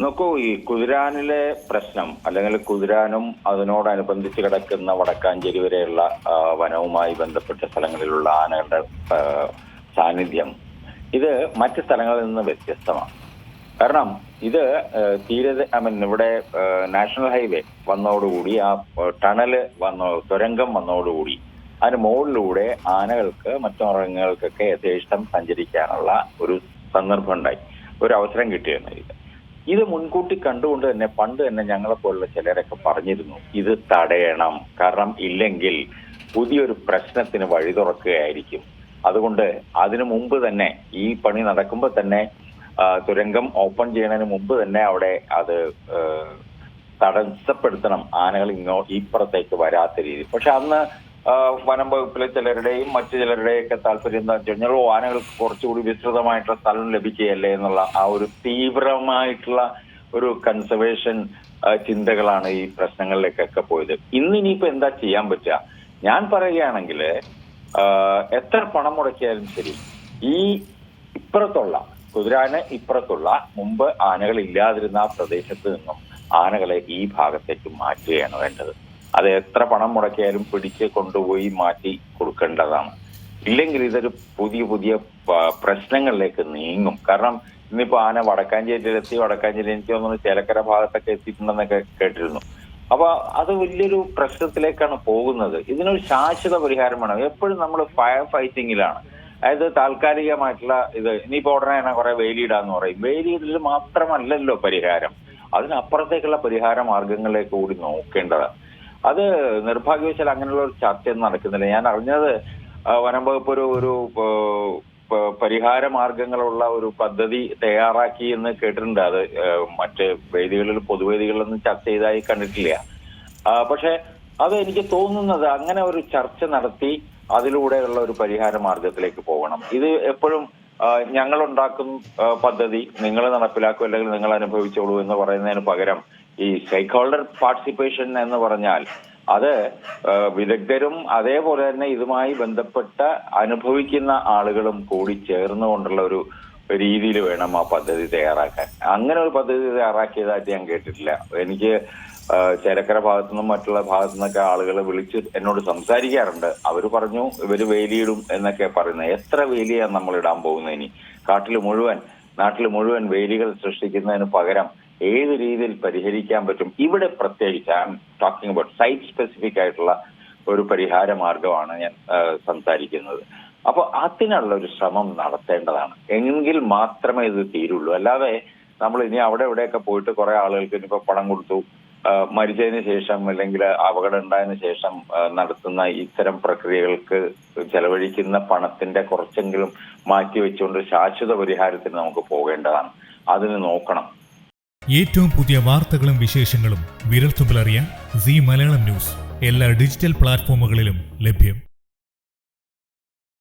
നോക്കൂ, ഈ കുതിരാനിലെ പ്രശ്നം അല്ലെങ്കിൽ കുതിരാനും അതിനോടനുബന്ധിച്ച് കിടക്കുന്ന വടക്കാഞ്ചേരി വരെയുള്ള വനവുമായി ബന്ധപ്പെട്ട സ്ഥലങ്ങളിലുള്ള ആനകളുടെ സാന്നിധ്യം ഇത് മറ്റ് സ്ഥലങ്ങളിൽ നിന്ന് വ്യത്യസ്തമാണ്. കാരണം ഇത് ഇവിടെ നാഷണൽ ഹൈവേ വന്നതോടുകൂടി ആ ടണല് തുരങ്കം വന്നതോടുകൂടി അതിന് മുകളിലൂടെ ആനകൾക്ക് മറ്റു മൃഗങ്ങൾക്കൊക്കെ യഥേഷ്ടം സഞ്ചരിക്കാനുള്ള ഒരു സന്ദർഭം ഉണ്ടായി, ഒരു അവസരം കിട്ടിയിരുന്നു. ഇത് മുൻകൂട്ടി കണ്ടുകൊണ്ട് തന്നെ പണ്ട് തന്നെ ഞങ്ങളെപ്പോലുള്ള ചിലരൊക്കെ പറഞ്ഞിരുന്നു ഇത് തടയണം, കാരണം ഇല്ലെങ്കിൽ പുതിയൊരു പ്രശ്നത്തിന് വഴി തുറക്കുകയായിരിക്കും. അതുകൊണ്ട് അതിനു മുമ്പ് തന്നെ ഈ പണി നടക്കുമ്പോൾ തന്നെ തുരങ്കം ഓപ്പൺ ചെയ്യുന്നതിന് മുമ്പ് തന്നെ അവിടെ അത് തടസ്സപ്പെടുത്തണം, ആനകൾ ഇപ്പുറത്തേക്ക് വരാത്ത രീതി. പക്ഷെ അന്ന് വനം വകുപ്പിലെ ചിലരുടെയും മറ്റു ചിലരുടെയൊക്കെ താല്പര്യം എന്താ വെച്ച് കഴിഞ്ഞാൽ ആനകൾക്ക് കുറച്ചുകൂടി വിസ്തൃതമായിട്ടുള്ള സ്ഥലം ലഭിക്കുകയല്ലേ എന്നുള്ള ആ ഒരു തീവ്രമായിട്ടുള്ള ഒരു കൺസർവേഷൻ ചിന്തകളാണ് ഈ പ്രശ്നങ്ങളിലേക്കൊക്കെ പോയത്. ഇന്നിനിയിപ്പോ എന്താ ചെയ്യാൻ പറ്റുക? ഞാൻ പറയുകയാണെങ്കിൽ എത്ര പണം മുടക്കിയാലും ശരി, ഈ ഇപ്പുറത്തുള്ള കുതിരാന് ഇപ്പുറത്തുള്ള മുമ്പ് ആനകൾ ഇല്ലാതിരുന്ന ആ പ്രദേശത്ത് നിന്നും ആനകളെ ഈ ഭാഗത്തേക്ക് മാറ്റുകയാണ് വേണ്ടത്. അത് എത്ര പണം മുടക്കിയാലും പിടിച്ച് കൊണ്ടുപോയി മാറ്റി കൊടുക്കേണ്ടതാണ്. ഇല്ലെങ്കിൽ ഇതൊരു പുതിയ പുതിയ പ്രശ്നങ്ങളിലേക്ക് നീങ്ങും. കാരണം ഇന്നിപ്പോ ആന വടക്കാഞ്ചേരി എനിക്ക് തോന്നുന്നു ചേലക്കര ഭാഗത്തൊക്കെ എത്തിയിട്ടുണ്ടെന്നൊക്കെ കേട്ടിരുന്നു. അപ്പൊ അത് വലിയൊരു പ്രശ്നത്തിലേക്കാണ് പോകുന്നത്. ഇതിനൊരു ശാശ്വത പരിഹാരം വേണം. എപ്പോഴും നമ്മൾ ഫയർ ഫൈറ്റിങ്ങിലാണ്. അതായത് താൽക്കാലികമായിട്ടുള്ള ഇത് ഇനിയിപ്പോ ഉടനെ കുറെ വേലിയിടാന്ന് പറയും. വേലിയിടൽ മാത്രമല്ലല്ലോ പരിഹാരം, അതിനപ്പുറത്തേക്കുള്ള പരിഹാര മാർഗങ്ങളിലേക്ക് കൂടി നോക്കേണ്ടതാണ്. അത് നിർഭാഗ്യവശാൽ അങ്ങനെയുള്ള ഒരു ചർച്ചയൊന്നും നടക്കുന്നില്ല. ഞാൻ അറിഞ്ഞത് വനം വകുപ്പ് ഒരു പരിഹാര മാർഗങ്ങളുള്ള ഒരു പദ്ധതി തയ്യാറാക്കി എന്ന് കേട്ടിട്ടുണ്ട്. അത് മറ്റ് വേദികളിൽ പൊതുവേദികളിലൊന്നും ചർച്ച ചെയ്തതായി കണ്ടിട്ടില്ല. പക്ഷെ അത് എനിക്ക് തോന്നുന്നത് അങ്ങനെ ഒരു ചർച്ച നടത്തി അതിലൂടെയുള്ള ഒരു പരിഹാര മാർഗത്തിലേക്ക് പോകണം. ഇത് എപ്പോഴും ഞങ്ങളുണ്ടാക്കും പദ്ധതി നിങ്ങൾ നടപ്പിലാക്കും അല്ലെങ്കിൽ നിങ്ങൾ അനുഭവിച്ചോളൂ എന്ന് പറയുന്നതിന് പകരം ഈ സ്റ്റേക്ക് ഹോൾഡർ പാർട്ടിസിപ്പേഷൻ എന്ന് പറഞ്ഞാൽ അത് വിദഗ്ധരും അതേപോലെ തന്നെ ഇതുമായി ബന്ധപ്പെട്ട അനുഭവിക്കുന്ന ആളുകളും കൂടി ചേർന്നുകൊണ്ടുള്ള ഒരു രീതിയിൽ വേണം ആ പദ്ധതി തയ്യാറാക്കാൻ. അങ്ങനെ ഒരു പദ്ധതി തയ്യാറാക്കിയതായിട്ട് ഞാൻ കേട്ടിട്ടില്ല. എനിക്ക് ചേലക്കര ഭാഗത്തുനിന്നും മറ്റുള്ള ഭാഗത്തുനിന്നൊക്കെ ആളുകൾ വിളിച്ച് എന്നോട് സംസാരിക്കാറുണ്ട്. അവർ പറഞ്ഞു ഇവര് വേലിയിടും എന്നൊക്കെ പറയുന്നത്. എത്ര വേലിയാണ് നമ്മൾ ഇടാൻ പോകുന്നത്? ഇനി നാട്ടിൽ മുഴുവൻ വേലികൾ സൃഷ്ടിക്കുന്നതിന് പകരം ഏത് രീതിയിൽ പരിഹരിക്കാൻ പറ്റും? ഇവിടെ പ്രത്യേകിച്ച് I am talking about site specific ആയിട്ടുള്ള ഒരു പരിഹാര മാർഗമാണ് ഞാൻ സംസാരിക്കുന്നത്. അപ്പൊ അതിനുള്ള ഒരു ശ്രമം നടത്തേണ്ടതാണ്. എങ്കിൽ മാത്രമേ ഇത് തീരുള്ളൂ. അല്ലാതെ നമ്മൾ ഇനി അവിടെ ഇവിടെയൊക്കെ പോയിട്ട് കുറെ ആളുകൾക്ക് ഇനിയിപ്പോ പണം കൊടുത്തു മരിച്ചതിന് ശേഷം അല്ലെങ്കിൽ അപകടം ഉണ്ടായതിനു ശേഷം നടത്തുന്ന ഇത്തരം പ്രക്രിയകൾക്ക് ചെലവഴിക്കുന്ന പണത്തിന്റെ കുറച്ചെങ്കിലും മാറ്റി വെച്ചുകൊണ്ട് ശാശ്വത പരിഹാരത്തിന് നമുക്ക് പോകേണ്ടതാണ്. അതിന് നോക്കണം. ഏറ്റവും പുതിയ വാർത്തകളും വിശേഷങ്ങളും വിരൽത്തുമ്പിലറിയാൻ സീ മലയാളം ന്യൂസ് എല്ലാ ഡിജിറ്റൽ പ്ലാറ്റ്ഫോമുകളിലും ലഭ്യം.